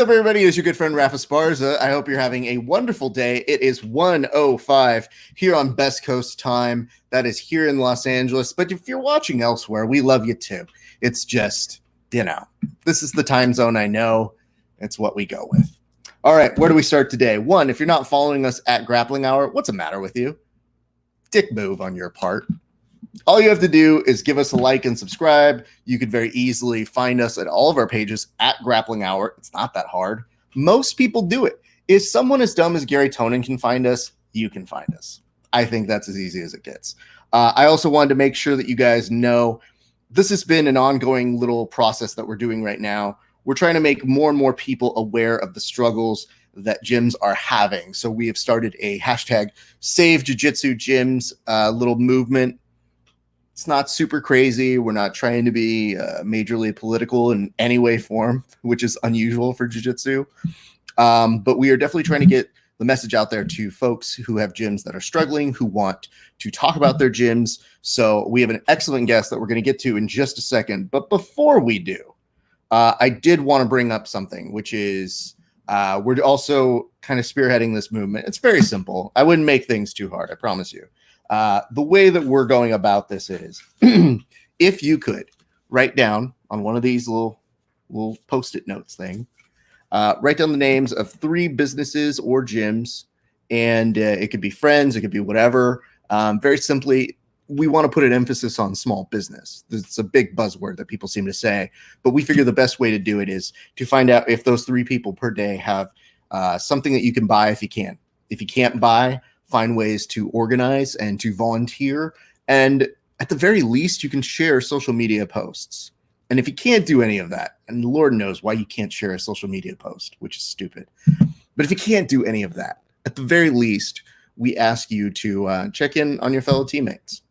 What's up, everybody? It's your good friend Rafa Sparza. I hope you're having a wonderful day. It is 1:05 here on Best Coast time. That is here in Los Angeles. But if you're watching elsewhere, we love you too. It's just, this is the time zone I know. It's what we go with. All right, where do we start today? One, if you're not following us at Grappling Hour, what's the matter with you? Dick move on your part. All you have to do is give us a like and subscribe. You could very easily find us at all of our pages at Grappling Hour. It's not that hard. Most people do it. If someone as dumb as Gary Tonin can find us, you can find us. I think that's as easy as it gets. I also wanted to make sure that you guys know this has been an ongoing little process that we're doing right now. We're trying to make more and more people aware of the struggles that gyms are having. So we have started a hashtag Save Jiu-Jitsu Gyms little movement. It's not super crazy. We're not trying to be majorly political in any way, form, which is unusual for jiu-jitsu. But we are definitely trying to get the message out there to folks who have gyms that are struggling, who want to talk about their gyms. So we have an excellent guest that we're going to get to in just a second. But before we do, I did want to bring up something, which is we're also kind of spearheading this movement. It's very simple. I wouldn't make things too hard, I promise you. The way that we're going about this is if you could write down on one of these little post-it notes thing, write down the names of 3 businesses or gyms, and it could be friends, it could be whatever. Very simply, we want to put an emphasis on small business. It's a big buzzword that people seem to say, but we figure the best way to do it is to find out if those 3 people per day have something that you can buy if you can. If you can't buy, find ways to organize and to volunteer. And at the very least, you can share social media posts. And if you can't do any of that, and the Lord knows why you can't share a social media post, which is stupid. But if you can't do any of that, at the very least, we ask you to check in on your fellow teammates.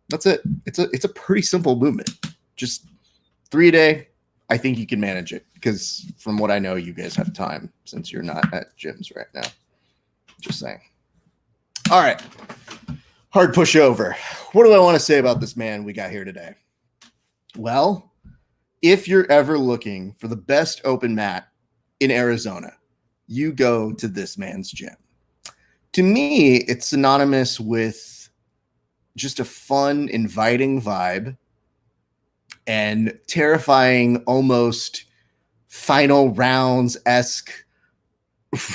That's it. It's a pretty simple movement. Just 3 a day. I think you can manage it because from what I know, you guys have time since you're not at gyms right now. Just saying. All right, hard push over. What do I want to say about this man we got here today? Well, if you're ever looking for the best open mat in Arizona, you go to this man's gym. To me, it's synonymous with just a fun, inviting vibe and terrifying, almost final rounds-esque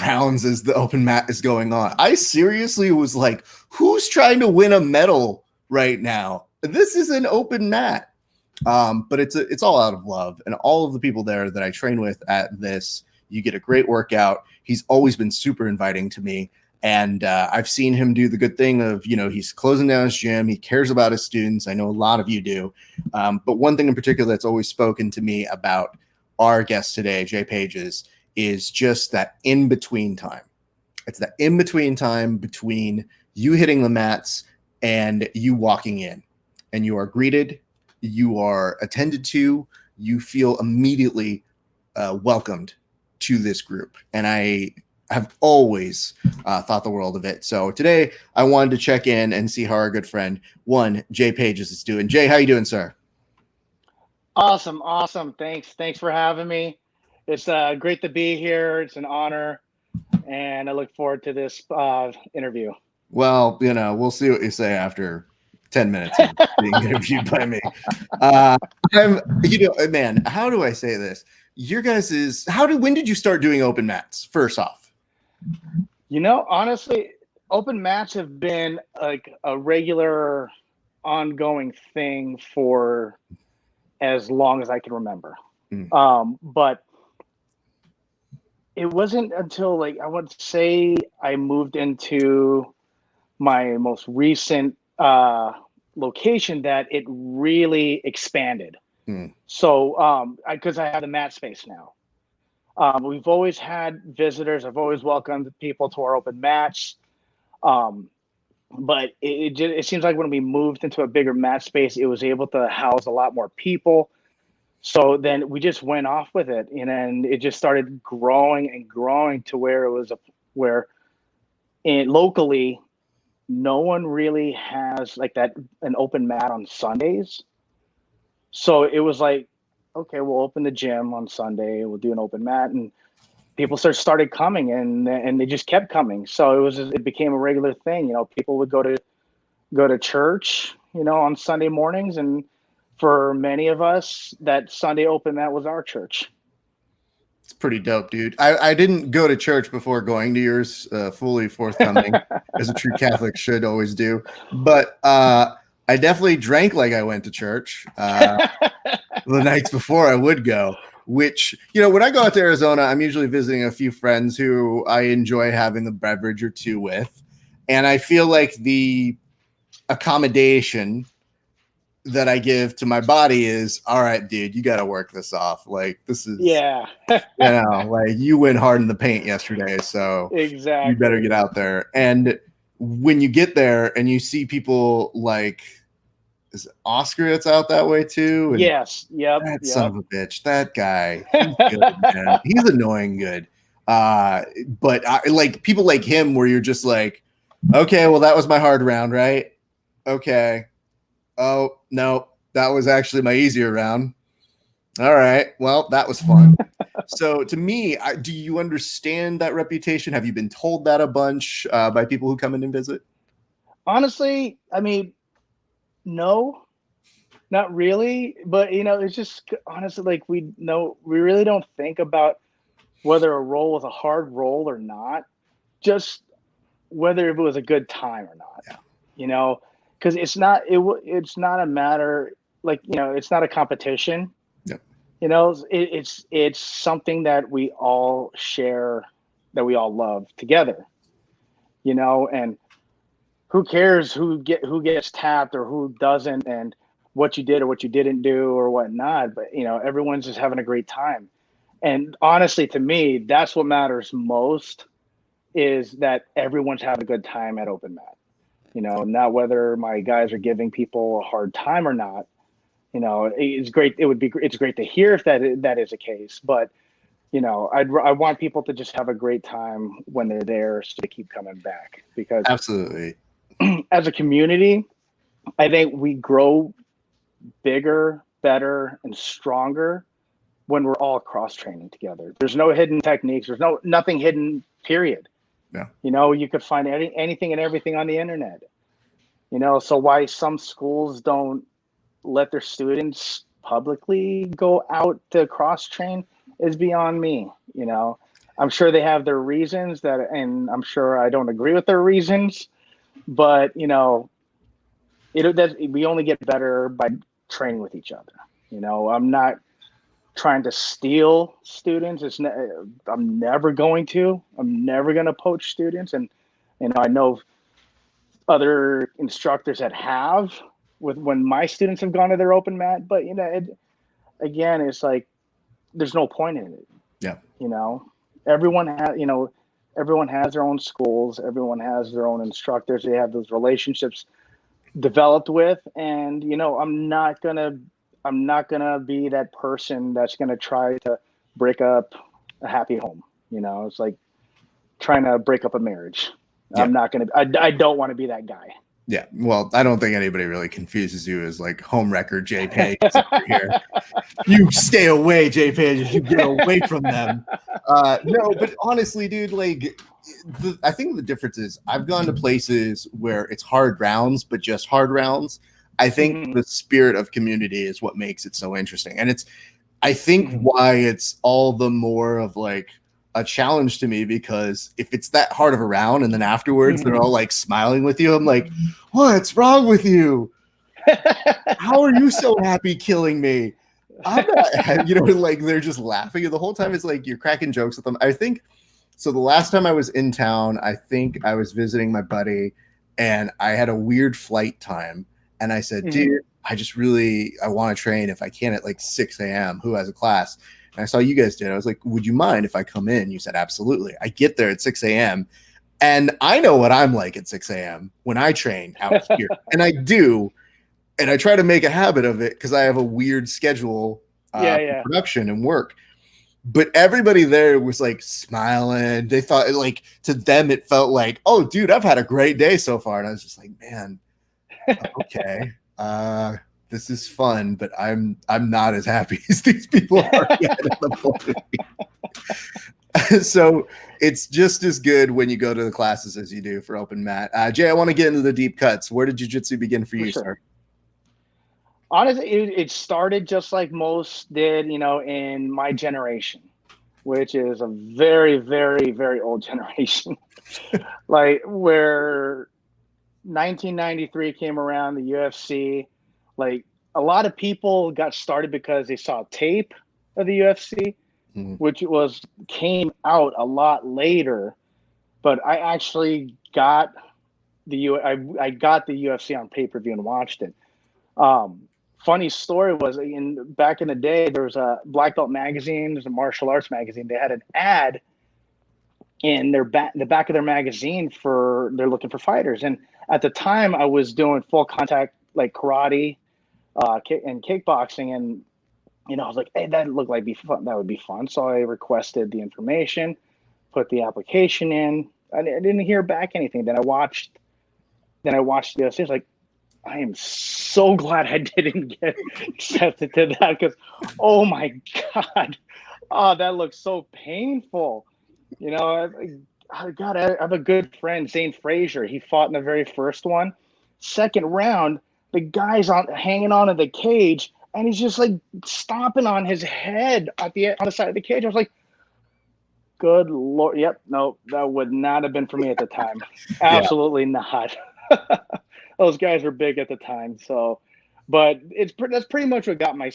rounds as the open mat is going on. I seriously was like, who's trying to win a medal right now? This is an open mat. But it's all out of love. And all of the people there that I train with at this, you get a great workout. He's always been super inviting to me. And I've seen him do the good thing of, he's closing down his gym. He cares about his students. I know a lot of you do. But one thing in particular that's always spoken to me about our guest today, Jay Pages, is just that in-between time. It's that in-between time between you hitting the mats and you walking in. And you are greeted, you are attended to, you feel immediately welcomed to this group. And I have always thought the world of it. So today I wanted to check in and see how our good friend, Jay Pages, is doing. Jay, how you doing, sir? Awesome. Thanks for having me. It's great to be here. It's an honor, and I look forward to this interview. Well, we'll see what you say after 10 minutes of being interviewed by me. Man, how do I say this? Your guys' when did you start doing open mats, first off? Honestly, open mats have been like a regular ongoing thing for as long as I can remember. But it wasn't until I would say I moved into my most recent location that it really expanded. So because I have the mat space now. We've always had visitors. I've always welcomed people to our open mats. But it seems like when we moved into a bigger mat space, it was able to house a lot more people. So then we just went off with it, and then it just started growing and growing to where it was locally, no one really has an open mat on Sundays. So it was like, okay, we'll open the gym on Sunday. We'll do an open mat. And people started coming, and they just kept coming. So it became a regular thing. People would go to church, on Sunday mornings, and for many of us, that Sunday open mat was our church. It's pretty dope, dude. I didn't go to church before going to yours, fully forthcoming, as a true Catholic should always do. But I definitely drank like I went to church the nights before I would go. Which, when I go out to Arizona, I'm usually visiting a few friends who I enjoy having a beverage or two with. And I feel like the accommodation that I give to my body is, all right, dude, you got to work this off. Like, this is, yeah, like you went hard in the paint yesterday, so exactly. You better get out there. And when you get there and you see people like, is it Oscar that's out that way too? And yes. Yep. that son of a bitch, that guy, he's good, man. He's annoying good. But like people like him where you're just like, okay, well, that was my hard round, right? Okay. Oh, no, that was actually my easier round. All right. Well, that was fun. So to me, do you understand that reputation? Have you been told that a bunch by people who come in and visit? Honestly, I mean, no, not really. But, it's just honestly, like, we really don't think about whether a roll was a hard roll or not, just whether it was a good time or not. Yeah. Because it's not a matter, like, it's not a competition. Yep. It's something that we all share, that we all love together. And who cares who gets tapped or who doesn't, and what you did or what you didn't do or whatnot. But everyone's just having a great time. And honestly, to me, that's what matters most, is that everyone's having a good time at open mat. Not whether my guys are giving people a hard time or not. It's great. It's great to hear if that is the case. But, I want people to just have a great time when they're there, so they keep coming back. Because absolutely, as a community, I think we grow bigger, better, and stronger when we're all cross training together. There's no hidden techniques. There's nothing hidden, period. Yeah. You could find anything and everything on the internet. So why some schools don't let their students publicly go out to cross train is beyond me. I'm sure they have their reasons, and I'm sure I don't agree with their reasons, but we only get better by training with each other. I'm not trying to steal students. I'm never going to. I'm never going to poach students. And I know other instructors that have, when my students have gone to their open mat. But again, it's like there's no point in it. Yeah. Everyone has their own schools. Everyone has their own instructors. They have those relationships developed with, and I'm not gonna be that person that's gonna try to break up a happy home. It's like trying to break up a marriage. Yeah. I don't want to be that guy. Yeah. Well, I don't think anybody really confuses you as like home wrecker JP here. You stay away, JP. You get away from them. No, but honestly, dude, like, I think the difference is I've gone to places where it's hard rounds, but just hard rounds. I think the spirit of community is what makes it so interesting. And I think why it's all the more of like a challenge to me, because if it's that hard of a round and then afterwards they're all like smiling with you, I'm like, what's wrong with you? How are you so happy killing me? I'm not, like they're just laughing. And the whole time it's like you're cracking jokes with them. I think so. The last time I was in town, I think I was visiting my buddy and I had a weird flight time. And I said, dude, I want to train if I can at like 6 a.m. Who has a class? And I saw you guys did. I was like, would you mind if I come in? You said, absolutely. I get there at 6 a.m. And I know what I'm like at 6 a.m. when I train out here. And I do. And I try to make a habit of it because I have a weird schedule for production and work. But everybody there was like smiling. They thought, like, to them, it felt like, oh, dude, I've had a great day so far. And I was just like, man, okay. This is fun, but I'm not as happy as these people are. So it's just as good when you go to the classes as you do for open mat. Jay, I want to get into the deep cuts. Where did jiu-jitsu begin for you, sure. sir? Honestly, it started just like most did, in my generation, which is a very, very, very old generation. Like where 1993 came around, the UFC, like a lot of people got started because they saw tape of the UFC, which came out a lot later. But I actually got I got the UFC on pay-per-view and watched it. Funny story was back in the day, there was a Black Belt magazine, there's a martial arts magazine. They had an ad in the back of their magazine they're looking for fighters. And at the time I was doing full contact, like karate, and kickboxing. And, I was like, hey, that looked like that would be fun. So I requested the information, put the application in. I didn't hear back anything. Then I watched the UFC. I was like, I am so glad I didn't get accepted to that, because, oh my God, that looks so painful. God, I have a good friend, Zane Frazier. He fought in the very first one. Second round, the guy's hanging on to the cage, and he's just like stomping on his head on the side of the cage. I was like, good Lord. Yep. No, that would not have been for me at the time. Absolutely not. Those guys were big at the time. So, but that's pretty much what got my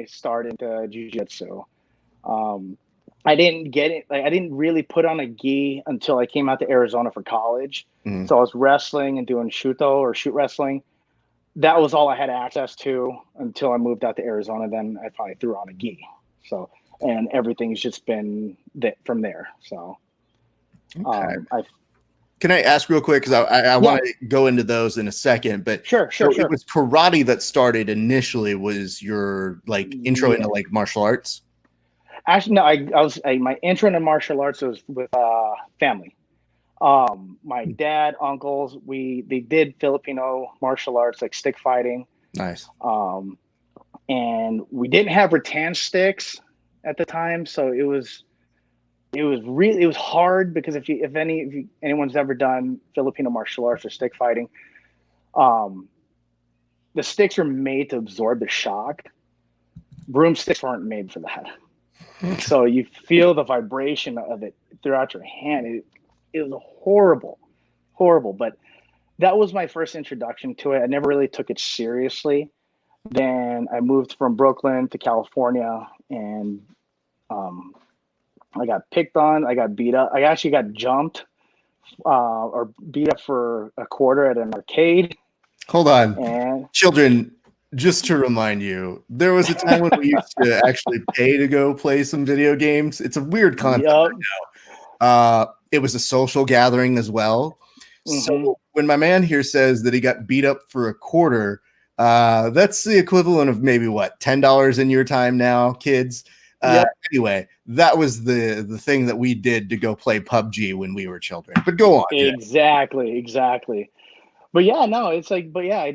start into jiu-jitsu. I didn't get it. Like, I didn't really put on a gi until I came out to Arizona for college. So I was wrestling and doing shoot wrestling. That was all I had access to until I moved out to Arizona. Then I finally threw on a gi. So, and everything's just been from there. So, okay. Can I ask real quick, because I want to go into those in a second, but sure. It was karate that started initially. Was your intro into martial arts? Actually, no. My intro into martial arts was with family. My dad, uncles, they did Filipino martial arts, like stick fighting. Nice. And we didn't have rattan sticks at the time, so it was hard, because if anyone's ever done Filipino martial arts or stick fighting, the sticks are made to absorb the shock. Broomsticks weren't made for that. So you feel the vibration of it throughout your hand. It was horrible. But that was my first introduction to it. I never really took it seriously. Then I moved from Brooklyn to California, and I got picked on. I got beat up. I actually got jumped or beat up for a quarter at an arcade. Hold on. Children, just to remind you, there was a time when we used to actually pay to go play some video games. It's a weird concept right now. It was a social gathering as well. So when my man here says that he got beat up for a quarter, that's the equivalent of maybe $10 in your time now, kids. Anyway, that was the thing that we did to go play PUBG when we were children. But go on. Exactly. But yeah, no, it's like, but yeah, I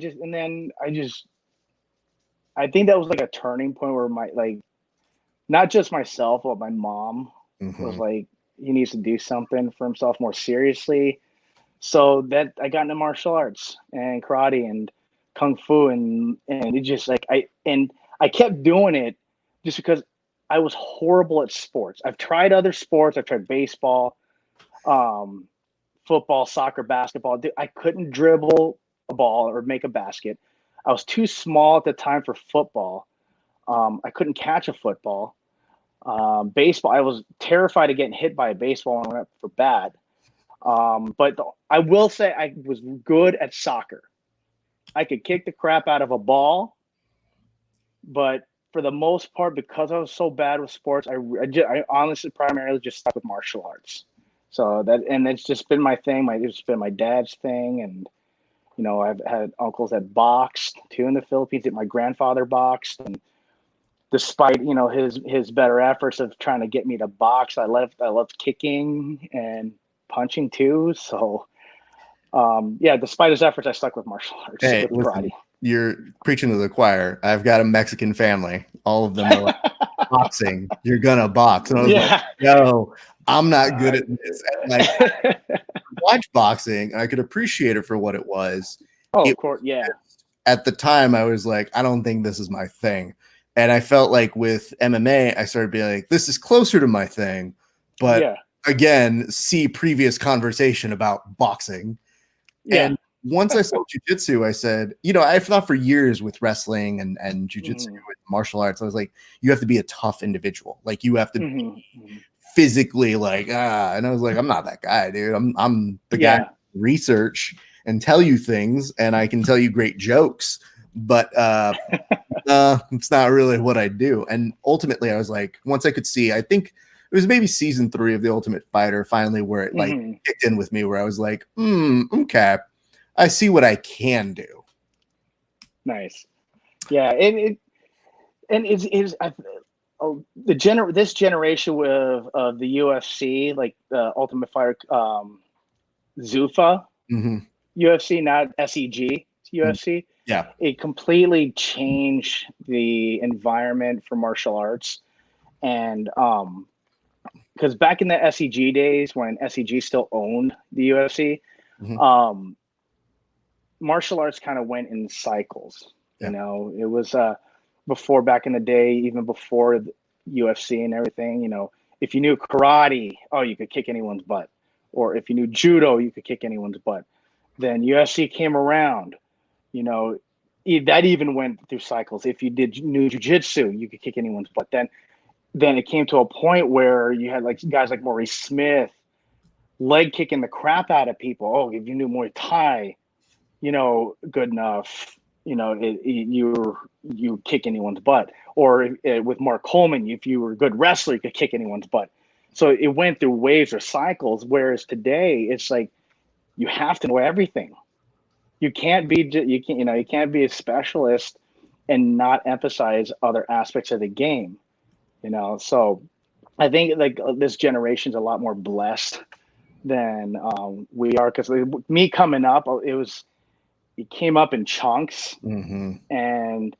think that was like a turning point where not just myself, but my mom was like, he needs to do something for himself more seriously. So that I got into martial arts and karate and kung fu, and it just I kept doing it just because I was horrible at sports. I've tried other sports. I've tried baseball, football, soccer, basketball. I couldn't dribble a ball or make a basket. I was too small at the time for football. I couldn't catch a football. Baseball, I was terrified of getting hit by a baseball when I went up for bat. But I will say I was good at soccer. I could kick the crap out of a ball, but for the most part, because I was so bad with sports, I honestly primarily just stuck with martial arts. So it's just been my thing. It's been my dad's thing, and I've had uncles that boxed too in the Philippines. My grandfather boxed, and despite his better efforts of trying to get me to box, I loved kicking and punching too. So despite his efforts, I stuck with martial arts. Hey, listen, you're preaching to the choir. I've got a Mexican family. All of them are boxing. You're gonna box. And I was like, no, I'm not good at this. And like, watch boxing, and I could appreciate it for what it was. Oh, It of course, yeah. At the time, I was like, I don't think this is my thing. And I felt like with MMA, I started being like, this is closer to my thing. But Yeah. again, see previous conversation about boxing. Yeah. And once I saw jujitsu, I said, you know, I thought for years with wrestling and jujitsu with martial arts, I was like, you have to be a tough individual. Like you have to be physically like, and I was like, I'm not that guy, dude. I'm the guy who research and tell you things, and I can tell you great jokes, but it's not really what I do. And ultimately, I was like, once I could see, I think it was maybe season 3 of The Ultimate Fighter, finally, where it like kicked in with me, where I was like, okay, I see what I can do. Nice. Yeah, this generation of the UFC, like the Ultimate Fighter, Zuffa UFC, not SEG UFC. Yeah, it completely changed the environment for martial arts, and because back in the SEG days when SEG still owned the UFC, martial arts kind of went in cycles. You know, it was before, back in the day, even before the UFC and everything, you know, if you knew karate, oh, you could kick anyone's butt. Or if you knew judo, you could kick anyone's butt. Then UFC came around, you know, that even went through cycles. If you knew jujitsu, you could kick anyone's butt. Then it came to a point where you had like guys like Maurice Smith leg kicking the crap out of people. Oh, if you knew Muay Thai, you know, good enough, you know, you kick anyone's butt. Or with Mark Coleman, if you were a good wrestler, you could kick anyone's butt. So it went through waves or cycles. Whereas today, it's like you have to know everything. You can't be a specialist and not emphasize other aspects of the game. You know, so I think like this generation's a lot more blessed than we are, because me coming up, it came up in chunks, and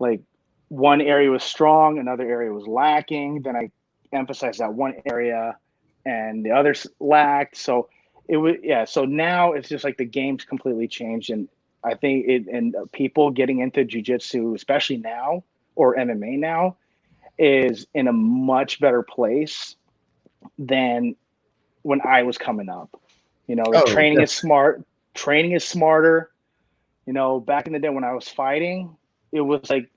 like one area was strong, another area was lacking. Then I emphasized that one area, and the others lacked. So it was So now it's just like the game's completely changed, and I think people getting into jiu-jitsu, especially now, or MMA now, is in a much better place than when I was coming up. You know, training is smart. Training is smarter. You know, back in the day when I was fighting, it was like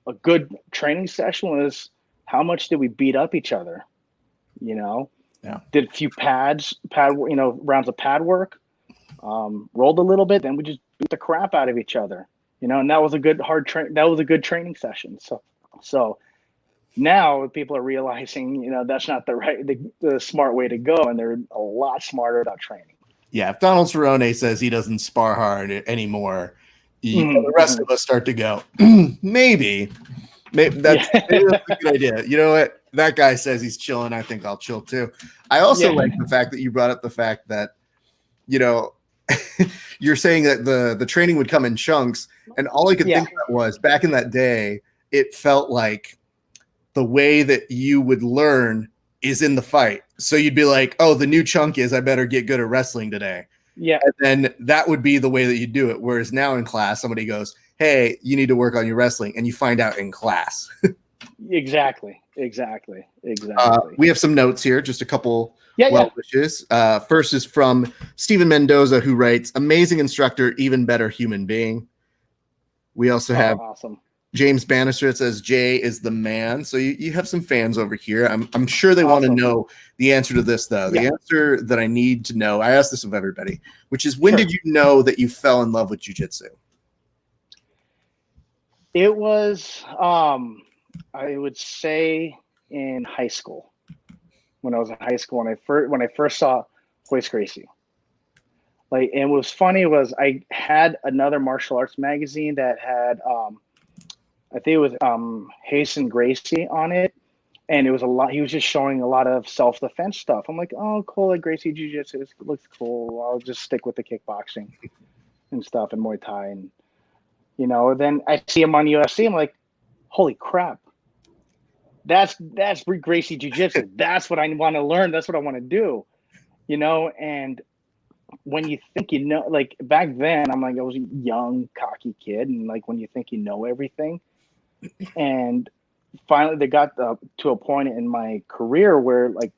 a good training session was how much did we beat up each other? You know, did a few rounds of pad work, rolled a little bit, then we just beat the crap out of each other. You know, and that was a good training session. So now people are realizing, you know, that's not the smart way to go, and they're a lot smarter about training. Yeah, if Donald Cerrone says he doesn't spar hard anymore, the rest of us start to go, maybe that's a good idea. You know what? That guy says he's chilling. I think I'll chill too. I also like the fact that you brought up the fact that, you know, you're saying that the training would come in chunks, and all I could think about was back in that day, it felt like the way that you would learn is in the fight. So you'd be like, oh, the new chunk is I better get good at wrestling today. Yeah. And then that would be the way that you do it. Whereas now in class, somebody goes, hey, you need to work on your wrestling. And you find out in class. Exactly. We have some notes here, just a couple wishes. First is from Steven Mendoza, who writes, amazing instructor, even better human being. We also have awesome. James Bannister. It says Jay is the man. So you have some fans over here. I'm sure they want to know the answer to this, though. The answer that I need to know, I asked this of everybody, which is, when did you know that you fell in love with jiu-jitsu? It was, I would say, in high school. When I was in high school, when I first saw Royce Gracie. Like, and what was funny was I had another martial arts magazine that had I think it was Hasten Gracie on it, and it was a lot. He was just showing a lot of self-defense stuff. I'm like, oh, cool, like Gracie Jiu-Jitsu, it looks cool. I'll just stick with the kickboxing and stuff and Muay Thai, and you know. Then I see him on UFC. I'm like, holy crap! That's Gracie Jiu-Jitsu. That's what I want to learn. That's what I want to do, and when you think like back then, I'm like, I was a young, cocky kid. And like, when you think you know everything, and finally they got to a point in my career where like,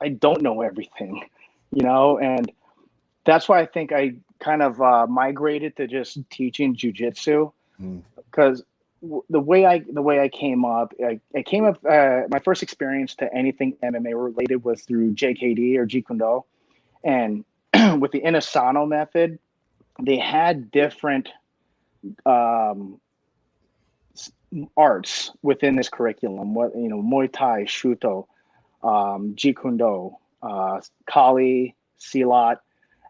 I don't know everything, and that's why I think I kind of migrated to just teaching jujitsu, because the way I came up, my first experience to anything MMA related was through JKD or Jeet Kune Do. And with the Inasano method, they had different arts within this curriculum. Muay Thai, Shuto, Jeet Kune Do, Kali, Silat,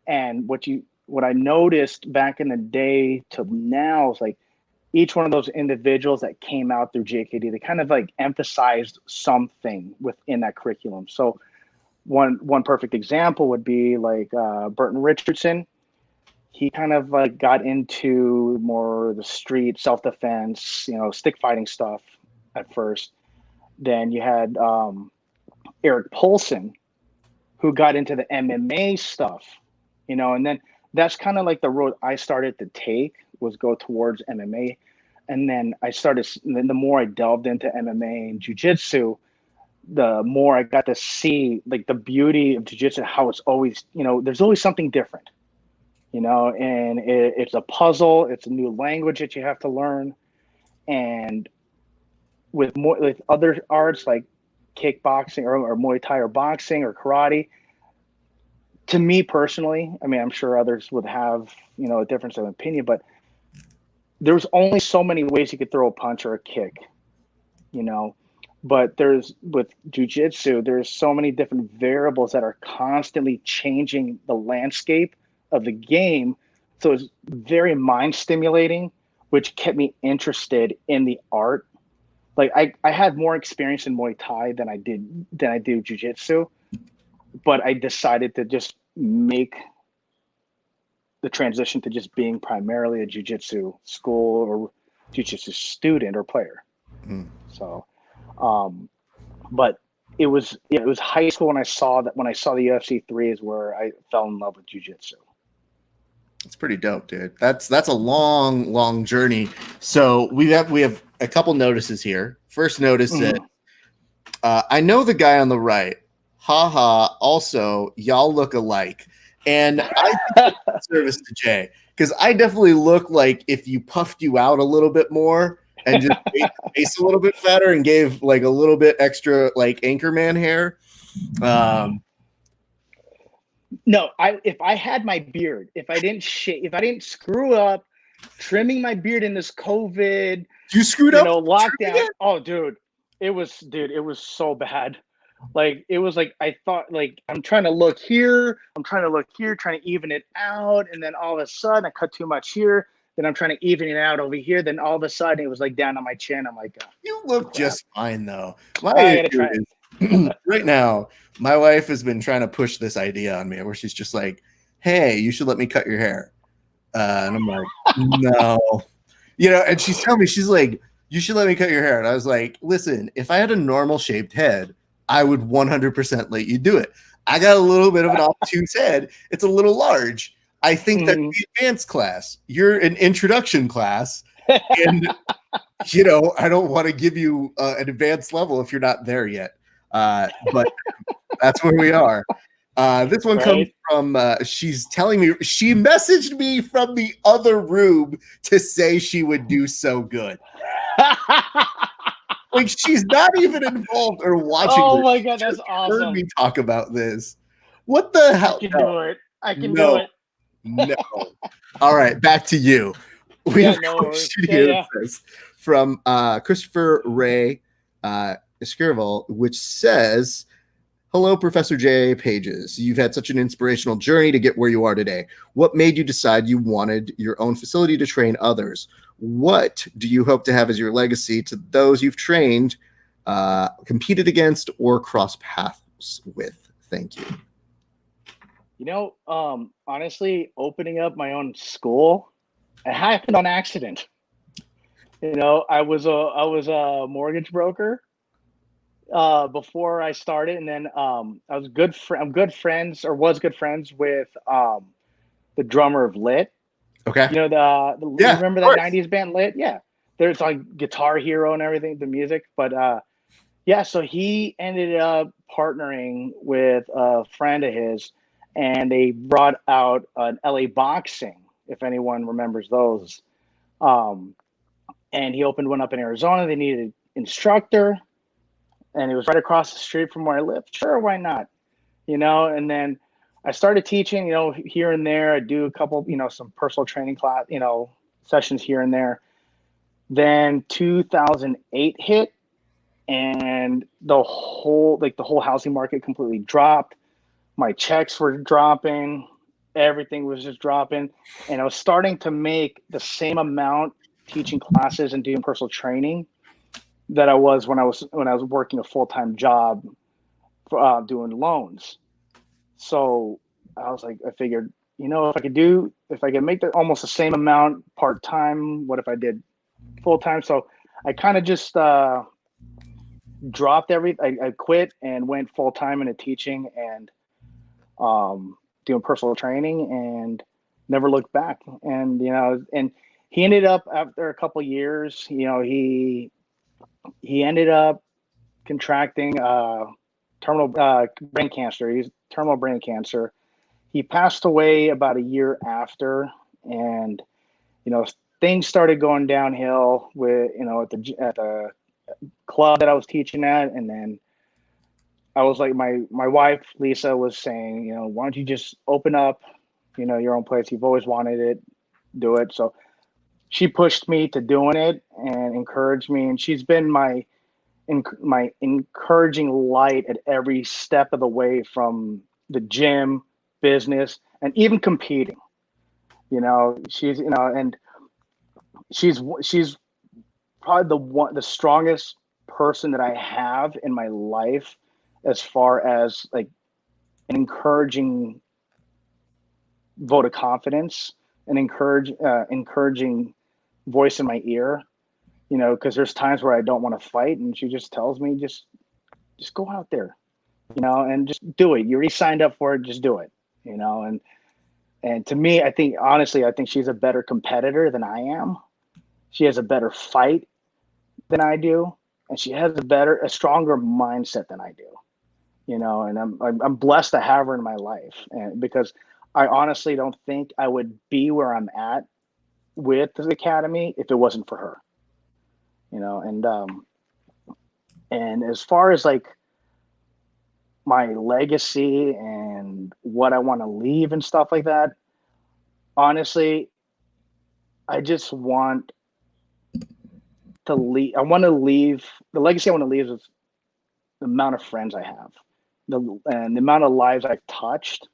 and what I noticed back in the day to now is like each one of those individuals that came out through JKD, they kind of like emphasized something within that curriculum. So one perfect example would be like Burton Richardson. He kind of like got into more the street self-defense, stick fighting stuff at first. Then you had Eric Polson, who got into the MMA stuff, and then that's kind of like the road I started to take, was go towards MMA. And then the more I delved into MMA and jiu-jitsu, the more I got to see like the beauty of jiu-jitsu, how it's always, there's always something different, and it's a puzzle. It's a new language that you have to learn. And with other arts like kickboxing or Muay Thai or boxing or karate, to me personally, I mean, I'm sure others would have, a difference of opinion, but there's only so many ways you could throw a punch or a kick, but with jiu-jitsu, there's so many different variables that are constantly changing the landscape of the game. So it's very mind stimulating, which kept me interested in the art. Like I had more experience in Muay Thai than I do jiu-jitsu, but I decided to just make the transition to just being primarily a jiu-jitsu school or jiu-jitsu student or player. So, but it was high school when I saw the UFC 3 is where I fell in love with jiu-jitsu. It's pretty dope, dude. That's a long journey. So we have a couple notices here. First notice is I know the guy on the right. Haha. Also, y'all look alike. And I think service to Jay, because I definitely look like if you puffed you out a little bit more and just made the face a little bit fatter and gave like a little bit extra like Anchorman hair. No, if I had my beard, if I didn't screw up trimming my beard in this COVID, you screwed up lockdown. Oh, dude, it was so bad. Like, it was like, I thought, like, I'm trying to look here, trying to even it out. And then all of a sudden I cut too much here. Then I'm trying to even it out over here. Then all of a sudden it was like down on my chin. I'm like, you look just fine though. My issue is right now, my wife has been trying to push this idea on me where she's just like, hey, you should let me cut your hair. And I'm like, no, and she's telling me, she's like, you should let me cut your hair. And I was like, listen, if I had a normal shaped head, I would 100% let you do it. I got a little bit of an obtuse head. It's a little large. I think that's the advanced class. You're an introduction class. And, I don't want to give you an advanced level if you're not there yet. But that's where we are. This one comes from, she's telling me, she messaged me from the other room to say she would do so good. Like, she's not even involved or watching. Oh my God, that's awesome. Heard me talk about this. What the hell? I can do it. I can do it. No. All right, back to you. We have a question here that says, from Christopher Ray Escrival, which says, hello, Professor J. Pages. You've had such an inspirational journey to get where you are today. What made you decide you wanted your own facility to train others? What do you hope to have as your legacy to those you've trained, competed against, or cross paths with? Thank you. Honestly, opening up my own school, it happened on accident. I was a mortgage broker, before I started, and then I was I'm good friends, or was good friends with the drummer of Lit. Okay. You know you Yeah, remember of that course. '90s band Lit? Yeah, there's like Guitar Hero and everything, the music. But yeah, so he ended up partnering with a friend of his, and they brought out an LA Boxing, if anyone remembers those. Um, and he opened one up in Arizona. They needed an instructor, and it was right across the street from where I live. Sure, why not? And then I started teaching, here and there. I do a couple, some personal training class, sessions here and there. Then 2008 hit, and the whole housing market completely dropped. My checks were dropping. Everything was just dropping. And I was starting to make the same amount teaching classes and doing personal training that I was when I was working a full-time job, doing loans. So I was like, I figured, if I could make that almost the same amount part time, what if I did full time? So I kind of just dropped everything. I quit and went full time into teaching and doing personal training, and never looked back. And and he ended up, after a couple of years, he ended up contracting terminal brain cancer. He's terminal brain cancer. He passed away about a year after, and things started going downhill with at the club that I was teaching at. And then I was like, my wife Lisa was saying, why don't you just open up your own place? You've always wanted it, do it. So she pushed me to doing it and encouraged me, and she's been my encouraging light at every step of the way, from the gym, business, and even competing. She's and she's probably the strongest person that I have in my life, as far as like an encouraging vote of confidence, an encouraging voice in my ear. Because there's times where I don't want to fight, and she just tells me, just go out there, and just do it. You already signed up for it, just do it. And to me, honestly, I think she's a better competitor than I am. She has a better fight than I do, and she has a stronger mindset than I do. And I'm blessed to have her in my life, and because I honestly don't think I would be where I'm at with the academy if it wasn't for her. And as far as like my legacy and what I want to leave and stuff like that, honestly, I just want to leave. I want to leave the legacy. I want to leave is the amount of friends I have, and the amount of lives I've touched.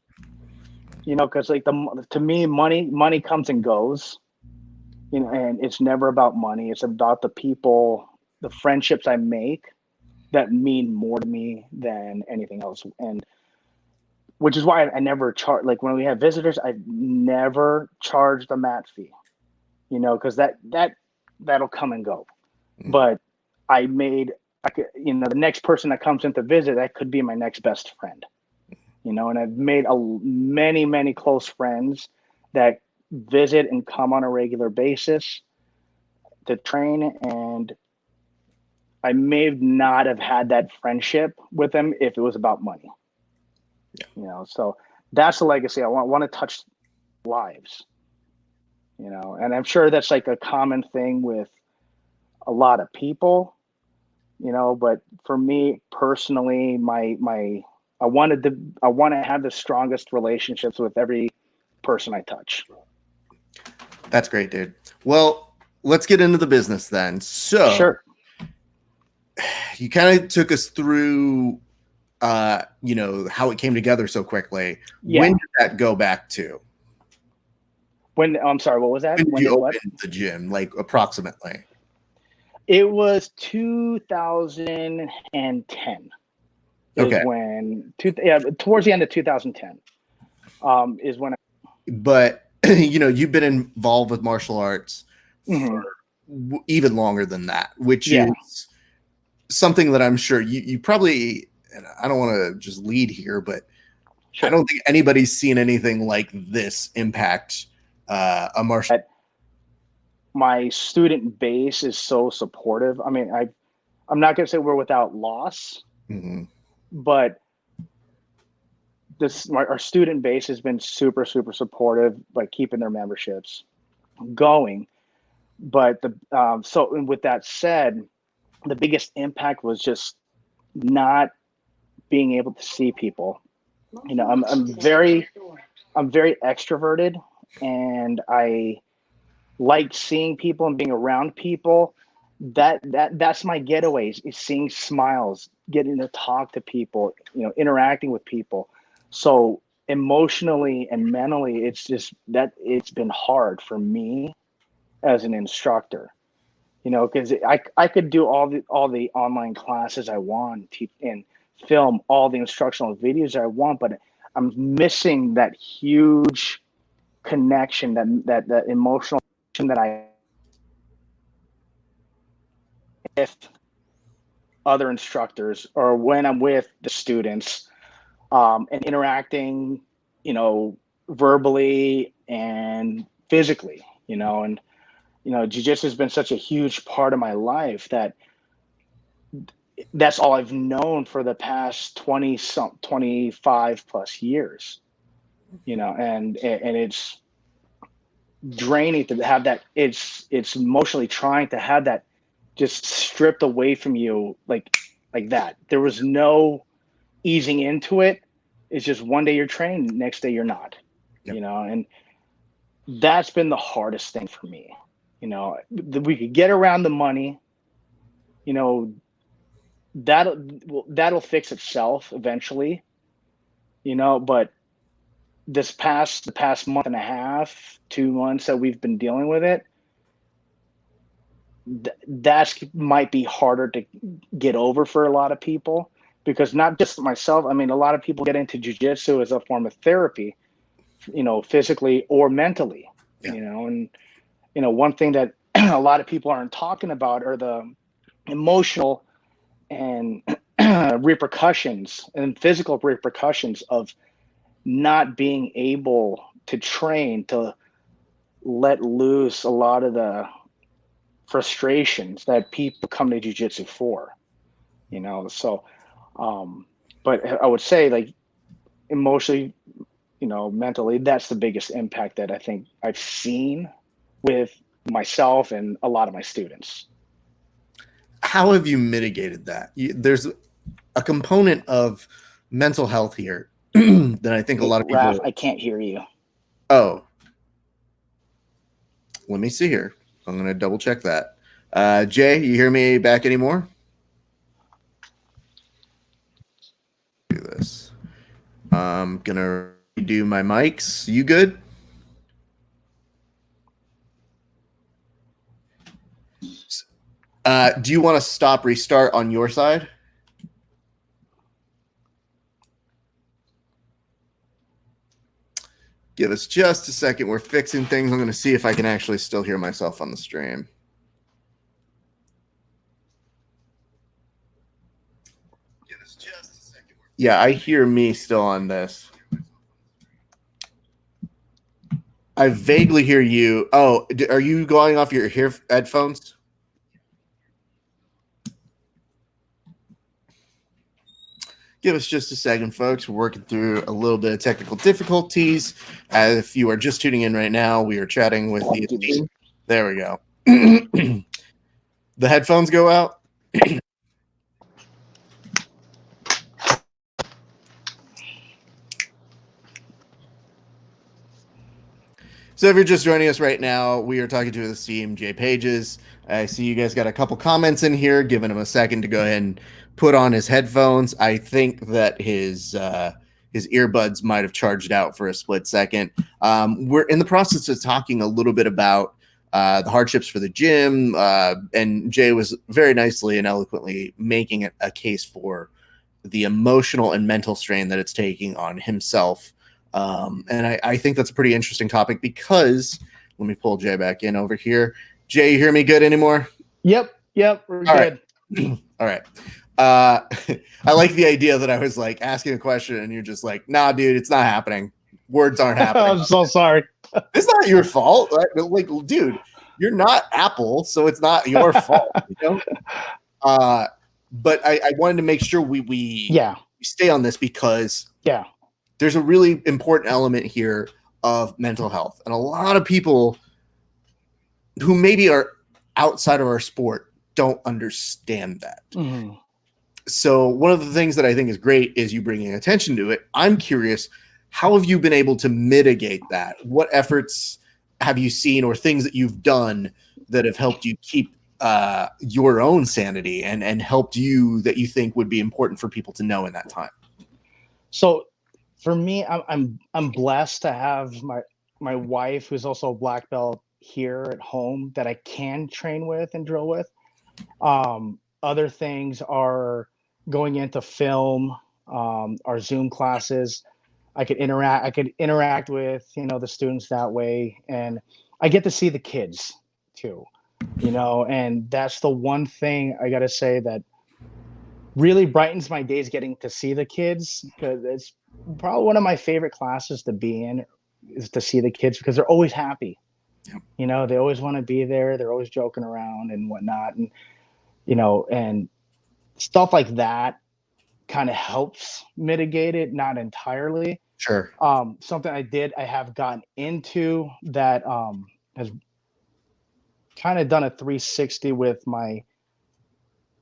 Because like to me, money comes and goes. And it's never about money. It's about the people, the friendships I make, that mean more to me than anything else. And which is why I never charge. Like when we have visitors, I never charge the mat fee. Because that'll come and go. But I could, the next person that comes in to visit, that could be my next best friend. And I've made many, many close friends that visit and come on a regular basis to train. And I may not have had that friendship with them if it was about money. Yeah. So that's the legacy. I want to touch lives. And I'm sure that's like a common thing with a lot of people. But for me personally, I want to have the strongest relationships with every person I touch. That's great, dude. Well, let's get into the business then. So Sure. You kind of took us through, how it came together so quickly. Yeah. When did that go back to? I'm sorry, what was that? When did you open the gym, like approximately? It was 2010. Okay. Towards the end of 2010 is when. But you've been involved with martial arts for even longer than that, which is something that I'm sure you probably, and I don't want to just lead here, but sure. I don't think anybody's seen anything like this impact a martial. My student base is so supportive. I mean, I'm not going to say we're without loss, but our student base has been super, super supportive, like keeping their memberships going. But so with that said, the biggest impact was just not being able to see people. You know, I'm very extroverted, and I like seeing people and being around people. That's my getaways, is seeing smiles, getting to talk to people, you know, interacting with people. So emotionally and mentally, it's just that it's been hard for me as an instructor, you know, because I could do all the online classes I want and film all the instructional videos I want, but I'm missing that huge connection, that emotional connection that I with other instructors, or when I'm with the students, and interacting, you know, verbally and physically, you know. And you know, jiu-jitsu has been such a huge part of my life that that's all I've known for the past 25 plus years, you know. And it's draining to have that. It's emotionally trying to have that just stripped away from you like that. There was no easing into it. It's just one day you're trained, next day you're not. Yep. You know, and that's been the hardest thing for me. You know, we could get around the money, you know, that'll fix itself eventually, you know. But the past month and a half, 2 months that we've been dealing with it, that might be harder to get over for a lot of people, because not just myself. I mean, a lot of people get into jiu-jitsu as a form of therapy, you know, physically or mentally, you know. And, you know, one thing that a lot of people aren't talking about are the emotional and repercussions and physical repercussions of not being able to train, to let loose a lot of the frustrations that people come to jiu-jitsu for, you know. So but I would say, like, emotionally, you know, mentally, that's the biggest impact that I think I've seen with myself and a lot of my students. How have you mitigated that? There's a component of mental health here that I think a lot of people. Raph, I can't hear you. Oh, let me see here. I'm going to double check that. Jay, you hear me back anymore? Do this. I'm going to redo my mics. You good? Do you want to stop, restart on your side? Give us just a second. We're fixing things. I'm going to see if I can actually still hear myself on the stream. Give us just a second. Yeah, I hear me still on this. I vaguely hear you. Oh, are you going off your headphones? Give us just a second, folks. We're working through a little bit of technical difficulties. If you are just tuning in right now, we are chatting with the team. There we go. The headphones go out. So if you're just joining us right now, we are talking to the team, Jay Pages. I see you guys got a couple comments in here, giving him a second to go ahead and put on his headphones. I think that his earbuds might have charged out for a split second. We're in the process of talking a little bit about the hardships for the gym, and Jay was very nicely and eloquently making it a case for the emotional and mental strain that it's taking on himself. And I think that's a pretty interesting topic, because let me pull Jay back in over here. Jay, you hear me good anymore? Yep, we're good. All All right. I like the idea that I was like asking a question and you're just like, nah, dude, it's not happening. Words aren't happening. I'm so sorry. It's not your fault. Right? Like, dude, you're not Apple, so it's not your fault. You know? But I wanted to make sure we stay on this because there's a really important element here of mental health. And a lot of people who maybe are outside of our sport don't understand that. Mm-hmm. So one of the things that I think is great is you bringing attention to it. I'm curious, how have you been able to mitigate that? What efforts have you seen or things that you've done that have helped you keep your own sanity and helped you that you think would be important for people to know in that time? So for me, I'm blessed to have my wife, who's also a black belt, here at home that I can train with and drill with. Other things are going into film, our Zoom classes. I could interact with, the students that way. And I get to see the kids too, and that's the one thing I got to say that really brightens my days, getting to see the kids, because it's probably one of my favorite classes to be in, is to see the kids, because they're always happy. Yep. They always want to be there. They're always joking around and whatnot. And, and stuff like that kind of helps mitigate it, not entirely. Sure. Something I have gotten into that has kind of done a 360 with my,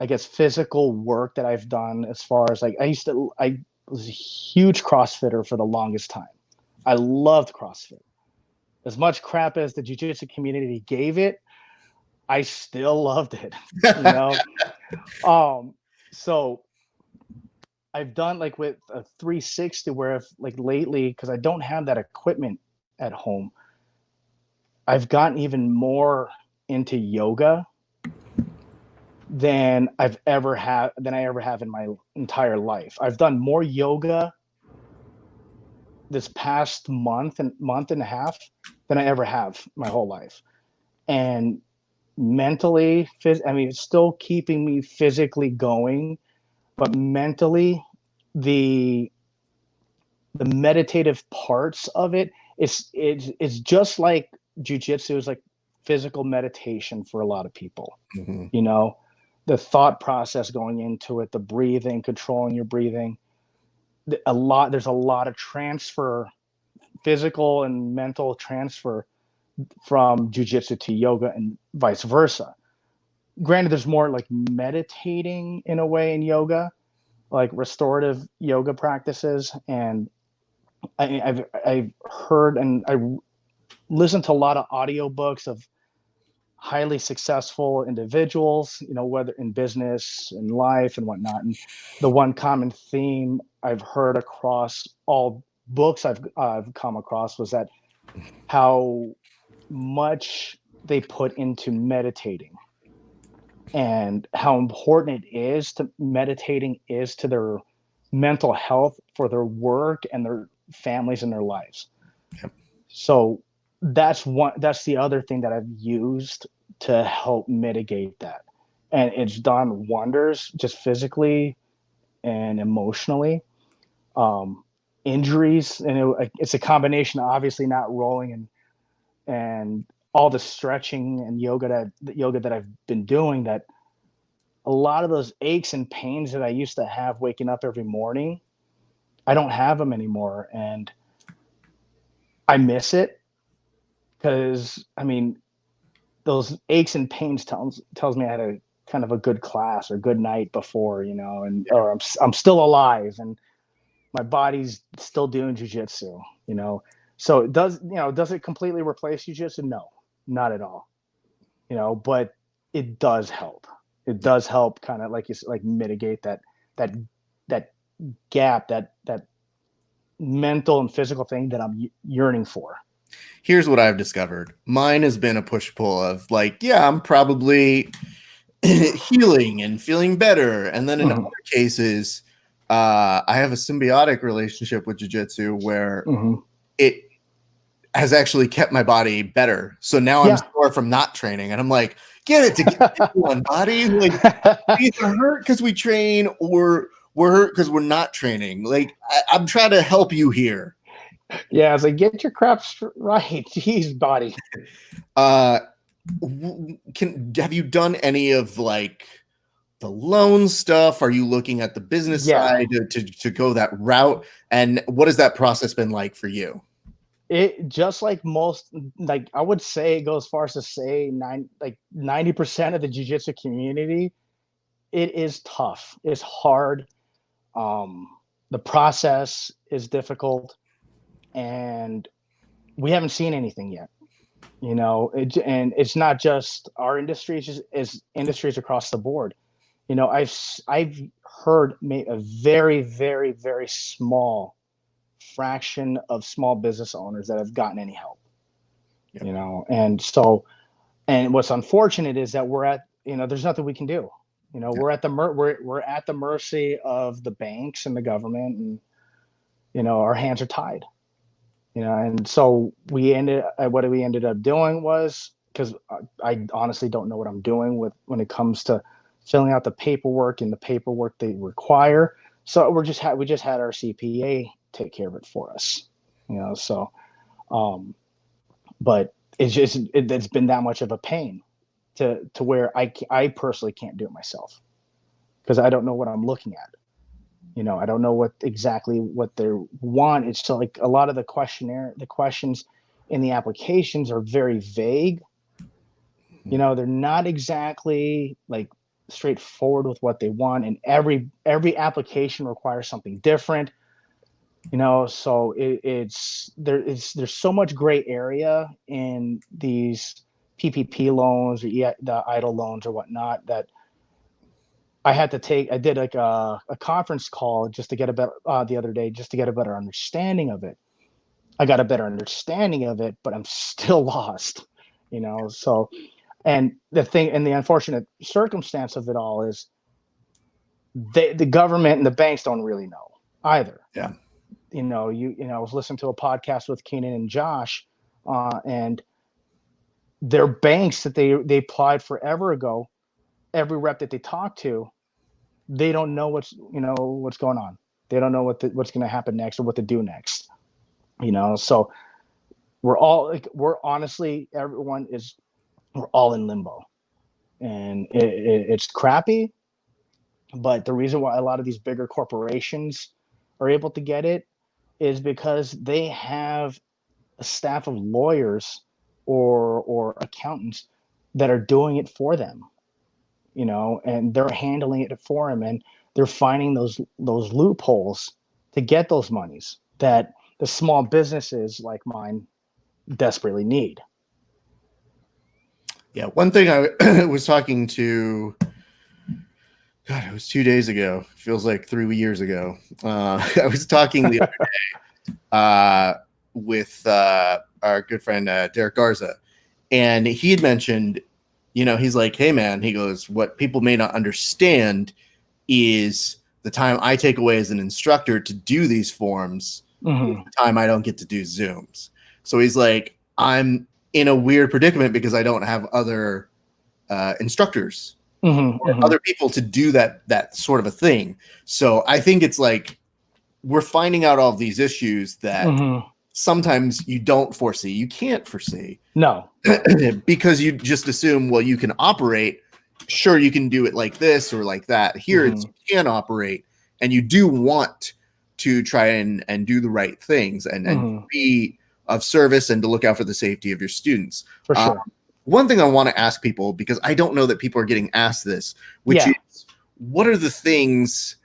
I guess, physical work that I've done, as far as like, I was a huge CrossFitter for the longest time. I loved CrossFit. As much crap as the jiu-jitsu community gave it, I still loved it, So I've done like with a 360 where if like lately, because I don't have that equipment at home, I've gotten even more into yoga than I ever have in my entire life. I've done more yoga this past month and a half than I ever have my whole life. And mentally, it's still keeping me physically going, but mentally, the meditative parts of it's just like jiu-jitsu is like physical meditation for a lot of people. Mm-hmm. The thought process going into it, the breathing, controlling your breathing, there's a lot of transfer, physical and mental transfer from jiu-jitsu to yoga and vice versa. Granted, there's more like meditating in a way in yoga, like restorative yoga practices. And I've heard and I listened to a lot of audiobooks of highly successful individuals, whether in business and life and whatnot. And the one common theme I've heard across all books I've come across was that how much they put into meditating and how important meditating is to their mental health, for their work and their families and their lives. Yep. So that's the other thing that I've used to help mitigate that. And it's done wonders, just physically and emotionally. Injuries, and it's a combination, obviously not rolling and all the stretching and yoga that I've been doing, that a lot of those aches and pains that I used to have waking up every morning, I don't have them anymore. And I miss it, because those aches and pains tells me I had a kind of a good class or good night before, or I'm still alive and my body's still doing jiu-jitsu, So does it completely replace jiu-jitsu? No, not at all. But it does help. It does help kind of like mitigate that gap, that mental and physical thing that I'm yearning for. Here's what I've discovered. Mine has been a push-pull of like, yeah, I'm probably healing and feeling better. And then in other cases, I have a symbiotic relationship with jiu-jitsu where it has actually kept my body better. So now I'm sore from not training. And I'm like, Get it together, one buddy. Like, we either hurt because we train, or we're hurt because we're not training. Like, I'm trying to help you here. Yeah, it's like, get your crap right. Jeez, buddy. Have you done any of like the loan stuff? Are you looking at the business side to go that route? And what has that process been like for you? It just like most, like I would say, go as far as to say 90% of the jiu-jitsu community, it is tough. It's hard. The process is difficult, and we haven't seen anything yet. And it's not just our industry; it's industries across the board. I've heard a very, very, very small fraction of small business owners that have gotten any help. Yep. And what's unfortunate is that there's nothing we can do. Yep. We're at the mercy of the banks and the government, and our hands are tied. And so what we ended up doing was, because I honestly don't know what I'm doing when it comes to filling out the paperwork and the paperwork they require. So we just had our CPA take care of it for us, but it's been that much of a pain to where I personally can't do it myself, because I don't know what I'm looking at. I don't know exactly what they want. It's so like a lot of the questions in the applications are very vague. They're not exactly like straightforward with what they want, and every application requires something different. So there's so much gray area in these PPP loans or the idle loans or whatnot, that I did like a conference call just to get a better the other day, just to get a better understanding of it. I got a better understanding of it, but I'm still lost, so, and the unfortunate circumstance of it all is the government and the banks don't really know either. Yeah. I was listening to a podcast with Keenan and Josh, and their banks that they applied forever ago, every rep that they talked to, they don't know what's going on. They don't know what's going to happen next or what to do next. So we're all honestly, we're all in limbo, and it's crappy. But the reason why a lot of these bigger corporations are able to get it is because they have a staff of lawyers or accountants that are doing it for them, and they're handling it for them, and they're finding those loopholes to get those monies that the small businesses like mine desperately need. Yeah, one thing I was talking to, God, it was 2 days ago. Feels like 3 years ago. I was talking the other day with our good friend Derek Garza, and he had mentioned, he's like, hey man, he goes, what people may not understand is the time I take away as an instructor to do these forms, the time I don't get to do Zooms. So he's like, I'm in a weird predicament because I don't have other instructors or other people to do that sort of a thing. So I think it's like we're finding out all of these issues that sometimes you don't foresee. You can't foresee. No. Because you just assume, well, you can operate. Sure, you can do it like this or like that. Here, it's you can operate, and you do want to try and do the right things and be of service and to look out for the safety of your students. For sure. One thing I want to ask people, because I don't know that people are getting asked this, which is, what are the things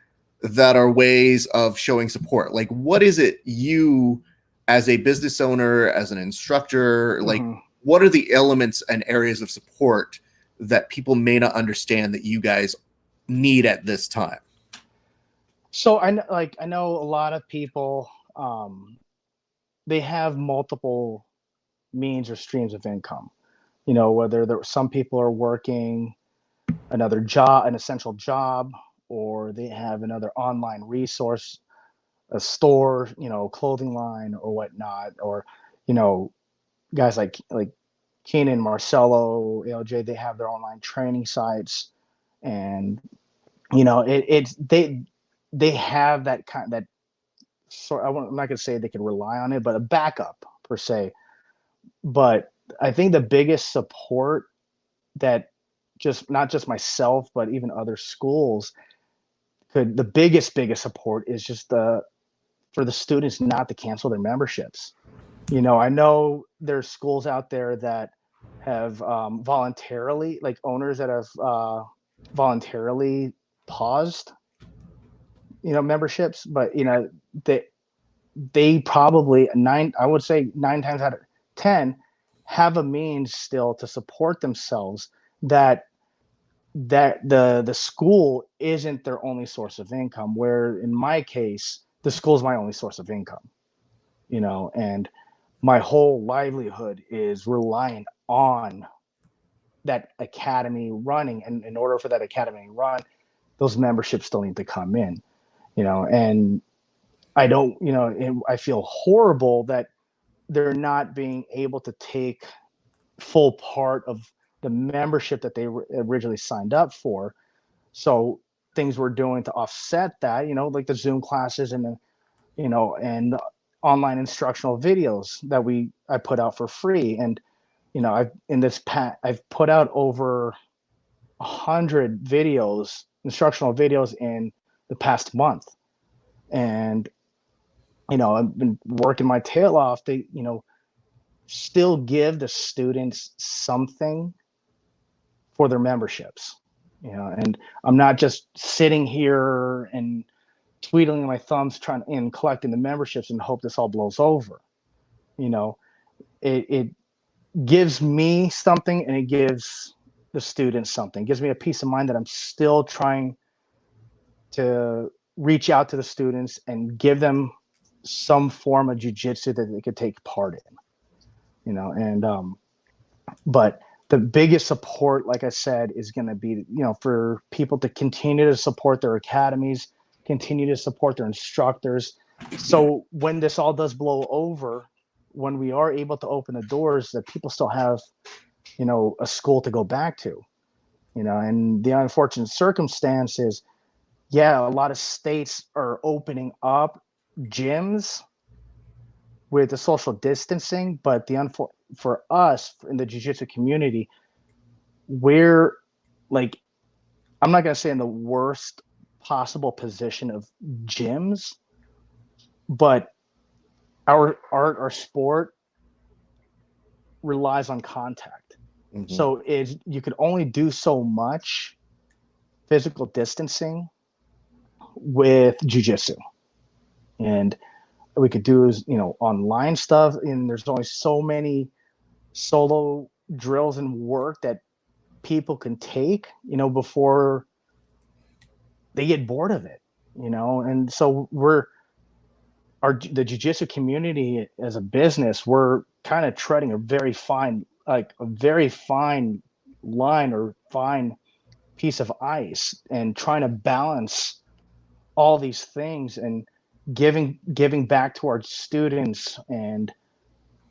that are ways of showing support? Like, what is it you, as a business owner, as an instructor, like, what are the elements and areas of support that people may not understand that you guys need at this time? So I know a lot of people, they have multiple means or streams of income. Whether some people are working another job, an essential job, or they have another online resource, a store, clothing line or whatnot, or guys like Keenan, Marcelo, ALJ, they have their online training sites, and it's they have that kind that sort. I'm not gonna say they can rely on it, but a backup per se. But I think the biggest support that just not just myself, but even other schools the biggest support is just for the students not to cancel their memberships. I know there's schools out there that have voluntarily, like owners that have voluntarily paused, memberships, but they probably I would say 9 times out of 10 have a means still to support themselves that the school isn't their only source of income, where in my case the school is my only source of income, and my whole livelihood is relying on that academy running, and in order for that academy to run, those memberships still need to come in, and I don't, I feel horrible that they're not being able to take full part of the membership that they originally signed up for. So things we're doing to offset that, like the Zoom classes and and online instructional videos that I put out for free. And I've put out over 100 videos, instructional videos in the past month, and I've been working my tail off to still give the students something for their memberships, and I'm not just sitting here and twiddling my thumbs trying and collecting the memberships and hope this all blows over. It gives me something, and it gives the students something. It gives me a peace of mind that I'm still trying to reach out to the students and give them some form of jujitsu that they could take part in, and but the biggest support, like I said, is going to be, for people to continue to support their academies, continue to support their instructors. So when this all does blow over, when we are able to open the doors, that people still have, a school to go back to, and the unfortunate circumstance is, yeah, a lot of states are opening up gyms with the social distancing, but for us in the jiu-jitsu community, we're like, I'm not going to say in the worst possible position of gyms, but our sport relies on contact. Mm-hmm. So you could only do so much physical distancing with jiu-jitsu, and we could do is online stuff, and there's only so many solo drills and work that people can take before they get bored of it, and so the jiu-jitsu community as a business, we're kind of treading a very fine line or fine piece of ice, and trying to balance all these things, and giving back to our students and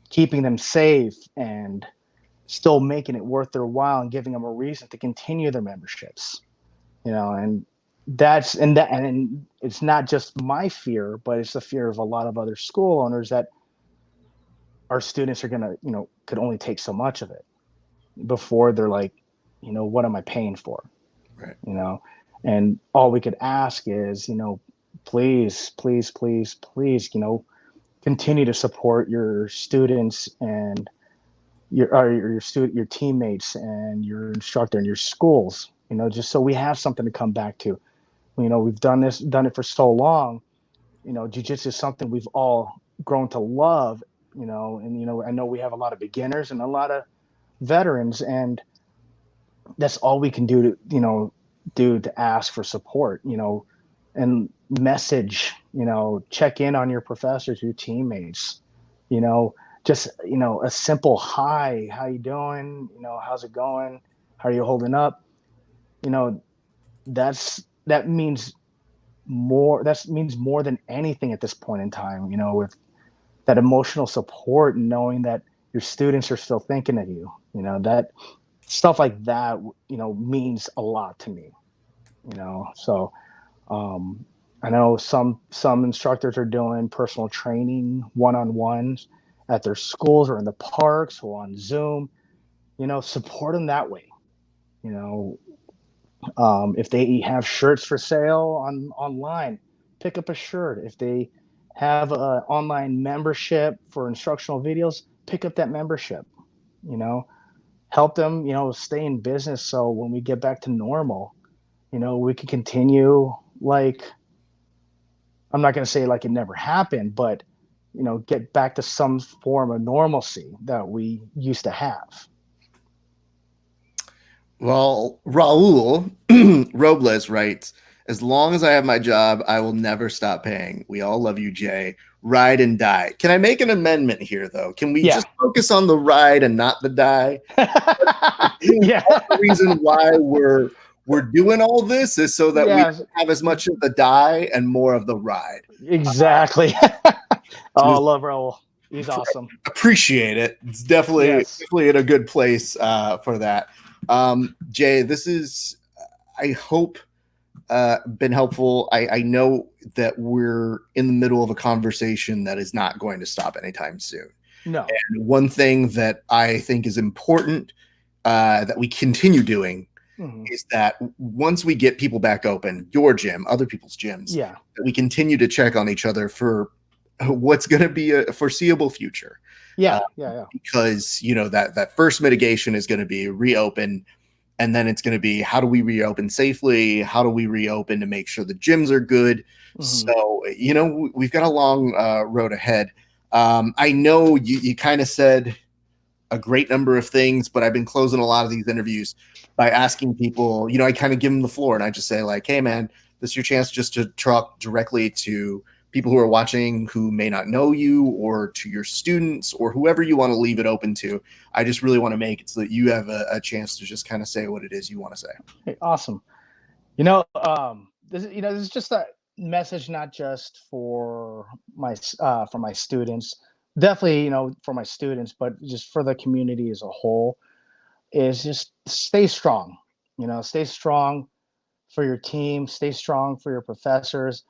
keeping them safe, and still making it worth their while, and giving them a reason to continue their memberships, and and it's not just my fear, but it's the fear of a lot of other school owners, that our students are gonna, could only take so much of it before they're like, what am I paying for? Right. And all we could ask is, please, please, please, please, continue to support your students and your teammates and your instructor and your schools, just so we have something to come back to. We've done it for so long. Jiu-jitsu is something we've all grown to love, and I know we have a lot of beginners and a lot of veterans, and that's all we can do to ask for support, and message, check in on your professors, your teammates, just, a simple hi, how you doing? How's it going? How are you holding up? That means more than anything at this point in time, with that emotional support, and knowing that your students are still thinking of you, That stuff like that, means a lot to me. So um, I know some instructors are doing personal training one-on-ones at their schools or in the parks or on Zoom. Support them that way. You know, if they have shirts for sale online, pick up a shirt. If they have an online membership for instructional videos, pick up that membership. You know, help them, stay in business. So when we get back to normal, we can continue like, I'm not going to say like it never happened, but get back to some form of normalcy that we used to have. Well, Raul Robles writes, as long as I have my job, I will never stop paying. We all love you, Jay. Ride and die. Can I make an amendment here, though? Can we Yeah. just focus on the ride and not the die? Yeah. The reason why we're doing all this is so that we Yes. have as much of the die and more of the ride. Exactly. Oh, I Just love Raul. He's awesome. appreciate it. It's definitely Yes. definitely in a good place for that. Jay, this is, I hope, been helpful. I know that we're in the middle of a conversation that is not going to stop anytime soon. No. And one thing that I think is important that we continue doing is that once we get people back open, your gym, other people's gyms, Yeah. that we continue to check on each other for what's going to be a foreseeable future. Yeah. Yeah. Because that first mitigation is going to be reopen, and then it's going to be, how do we reopen safely? How do we reopen to make sure the gyms are good? So we've got a long road ahead. I know you kind of said a great number of things, but I've been closing a lot of these interviews by asking people, I kind of give them the floor and I just say like, hey man, this is your chance just to talk directly to people who are watching who may not know you, or to your students, or whoever you want to leave it open to. I just really want to make it so that you have a chance to just kind of say what it is you want to say. Hey, awesome. This is just a message, not just for my students, definitely, for my students, but just for the community as a whole, is just stay strong. Stay strong for your team, stay strong for your professors,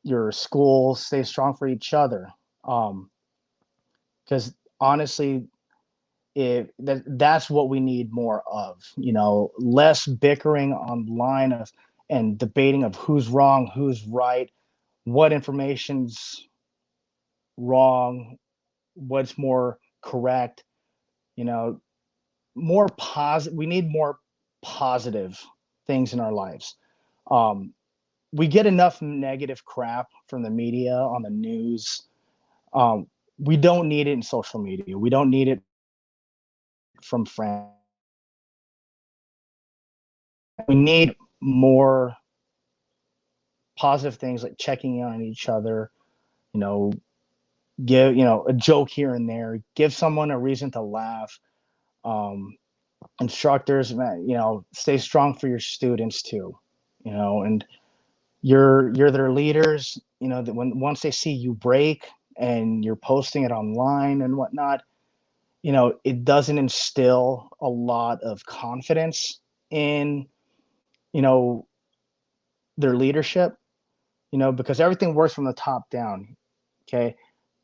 your school, stay strong for each other. Because honestly, that's what we need more of. Less bickering online and debating of who's wrong, who's right, what information's wrong, what's more correct. You know, more positive. We need more positive things in our lives. Um, we get enough negative crap from the media on the news. Um, we don't need it in social media. We don't need it from friends. We need more positive things like checking in on each other, you know, give, a joke here and there, give someone a reason to laugh. Um, Instructors, man, stay strong for your students too, and you're their leaders, that once they see you break and you're posting it online and whatnot, it doesn't instill a lot of confidence in, you know, their leadership, because everything works from the top down. Okay.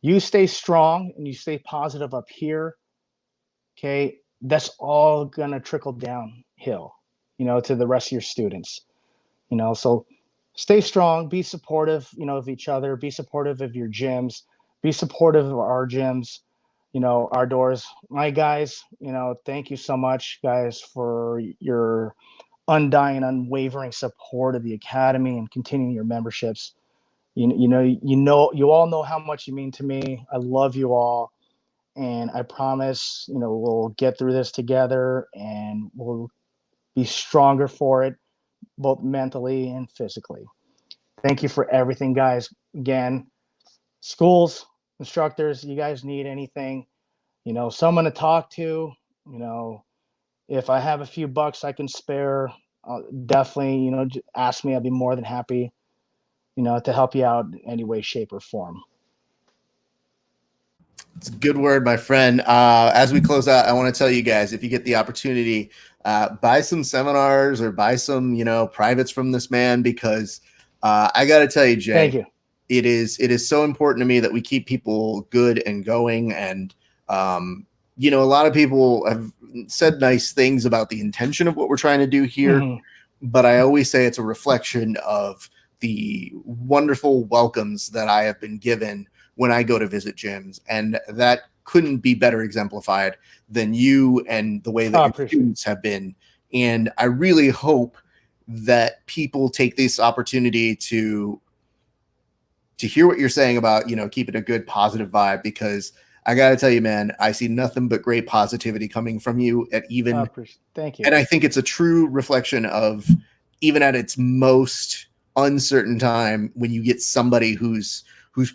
You stay strong and you stay positive up here. Okay. That's all going to trickle downhill, to the rest of your students, so stay strong, be supportive, of each other, be supportive of your gyms, be supportive of our gyms, our doors. My guys, thank you so much, guys, for your undying, unwavering support of the academy and continuing your memberships. You all know how much you mean to me. I love you all, and I promise, we'll get through this together, and we'll be stronger for it, both mentally and physically. Thank you for everything, guys. Again, schools, instructors, you guys need anything, someone to talk to, you know, if I have a few bucks I can spare, definitely, ask me. I'll be more than happy, to help you out in any way, shape, or form. It's a good word, my friend. As we close out, I want to tell you guys, if you get the opportunity, buy some seminars or buy some, privates from this man, because I got to tell you, Jay, Thank you. it is so important to me that we keep people good and going. And, a lot of people have said nice things about the intention of what we're trying to do here. Mhm. But I always say it's a reflection of the wonderful welcomes that I have been given when I go to visit gyms. And that couldn't be better exemplified than you and the way that your students have been. And I really hope that people take this opportunity to hear what you're saying about, keeping a good positive vibe, because I got to tell you, man, I see nothing but great positivity coming from you Thank you. And I think it's a true reflection of, even at its most uncertain time, when you get somebody who's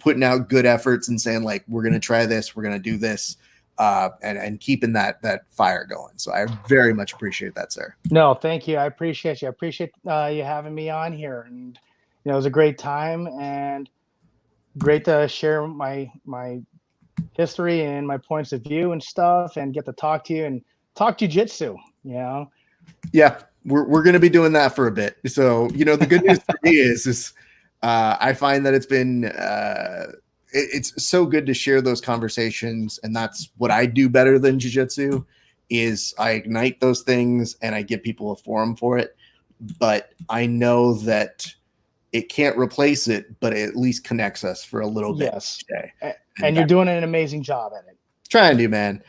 putting out good efforts and saying, like, we're going to try this, we're going to do this, and keeping that fire going. So I very much appreciate that, sir. No, thank you. I appreciate you. I appreciate you having me on here, and it was a great time and great to share my history and my points of view and stuff, and get to talk to you and talk jiu-jitsu. Yeah, we're going to be doing that for a bit. So, the good news for me is I find that it's been it's so good to share those conversations, and that's what I do better than jiu-jitsu, is I ignite those things and I give people a forum for it. But I know that it can't replace it, but it at least connects us for a little bit each day. And you're doing an amazing job at it. Trying to, man.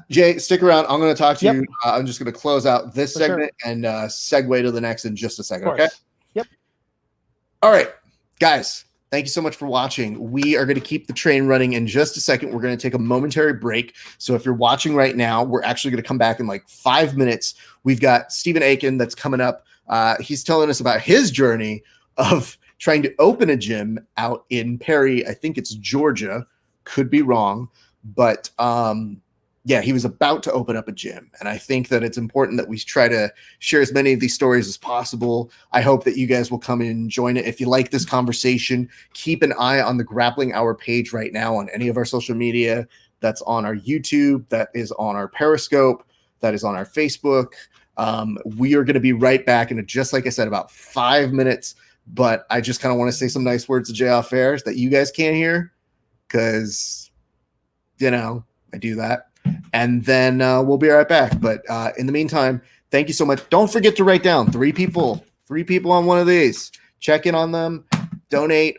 Jay, stick around. I'm going to talk to you. I'm just going to close out this segment and segue to the next in just a second. Okay. Yep. All right, guys. Thank you so much for watching. We are going to keep the train running in just a second. We're going to take a momentary break. So if you're watching right now, we're actually going to come back in like 5 minutes. We've got Stephen Aiken that's coming up. He's telling us about his journey of trying to open a gym out in Perry. I think it's Georgia. Could be wrong. But yeah, he was about to open up a gym. And I think that it's important that we try to share as many of these stories as possible. I hope that you guys will come in and join it. If you like this conversation, keep an eye on the Grappling Hour page right now on any of our social media. That's on our YouTube. That is on our Periscope. That is on our Facebook. We are going to be right back in just like I said, about 5 minutes. But I just kind of want to say some nice words to Jay off air that you guys can't hear, because, I do that. And then we'll be right back. But in the meantime, thank you so much. Don't forget to write down 3 people on one of these. Check in on them, donate,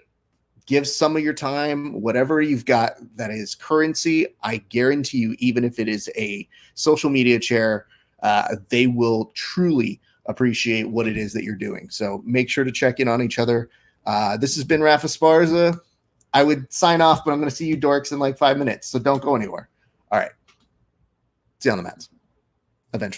give some of your time, whatever you've got that is currency. I guarantee you, even if it is a social media chair, they will truly appreciate what it is that you're doing. So make sure to check in on each other. This has been Rafa Esparza. I would sign off, but I'm going to see you dorks in like 5 minutes. So don't go anywhere. All right. See you on the mats eventually.